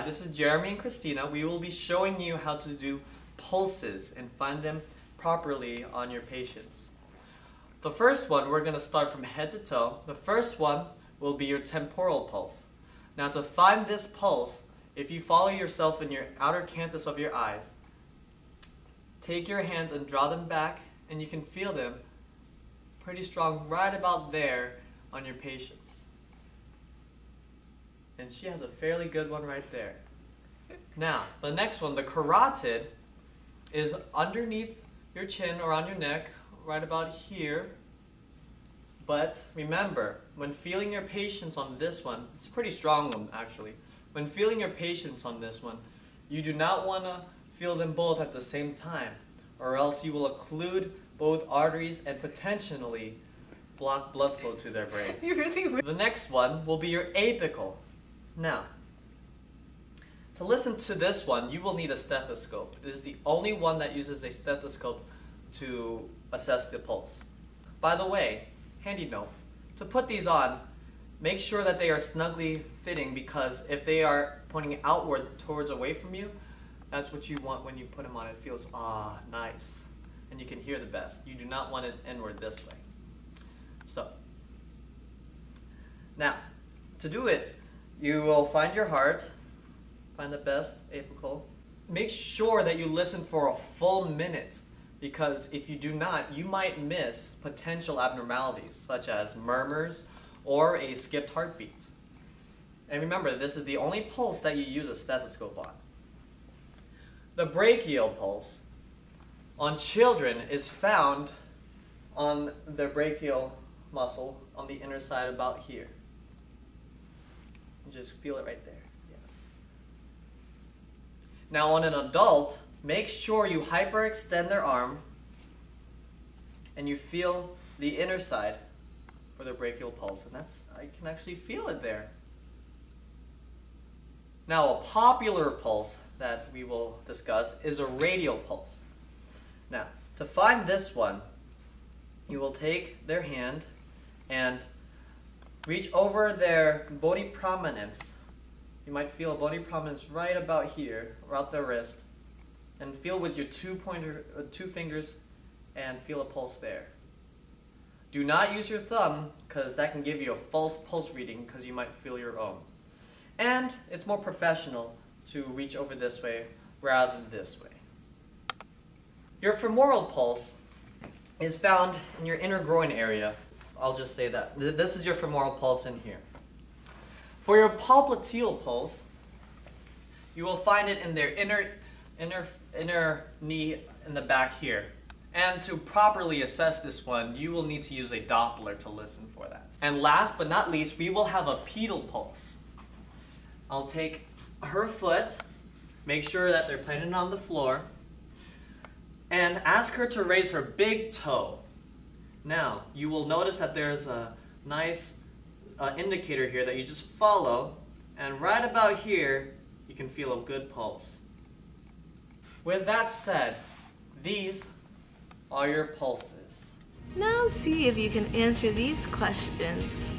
this is Jeremy and Christina. We will be showing you how to do pulses and find them properly on your patients. The first one, we're going to start from head to toe. The first one will be your temporal pulse. Now to find this pulse, if you follow yourself in your outer canthus of your eyes, take your hands and draw them back, and you can feel them pretty strong right about there on your patients. And she has a fairly good one right there. Now, the next one, the carotid, is underneath your chin or on your neck, right about here. But remember, when feeling your patients on this one, it's a pretty strong one actually. When feeling your patients on this one, you do not want to feel them both at the same time, or else you will occlude both arteries and potentially block blood flow to their brain. The next one will be your apical. Now, to listen to this one, you will need a stethoscope. It is the only one that uses a stethoscope to assess the pulse. By the way, handy note, to put these on, make sure that they are snugly fitting, because if they are pointing outward towards away from you, that's what you want when you put them on. It feels, nice. And you can hear the best. You do not want it inward this way. So, now, to do it, you will find your heart, find the best apical. Make sure that you listen for a full minute, because if you do not, you might miss potential abnormalities such as murmurs or a skipped heartbeat. And remember, this is the only pulse that you use a stethoscope on. The brachial pulse on children is found on the brachial muscle on the inner side about here. Just feel it right there. Yes. Now on an adult, make sure you hyperextend their arm and you feel the inner side for the brachial pulse, and I can actually feel it there. Now a popular pulse that we will discuss is a radial pulse. Now to find this one, you will take their hand and reach over their bony prominence. You might feel a bony prominence right about here, around the wrist, and feel with your two fingers and feel a pulse there. Do not use your thumb, because that can give you a false pulse reading, because you might feel your own. And it's more professional to reach over this way rather than this way. Your femoral pulse is found in your inner groin area. I'll just say that. This is your femoral pulse in here. For your popliteal pulse, you will find it in their inner knee in the back here. And to properly assess this one, you will need to use a Doppler to listen for that. And last but not least, we will have a pedal pulse. I'll take her foot, make sure that they're planted on the floor, and ask her to raise her big toe. Now, you will notice that there's a nice indicator here that you just follow, and right about here, you can feel a good pulse. With that said, these are your pulses. Now see if you can answer these questions.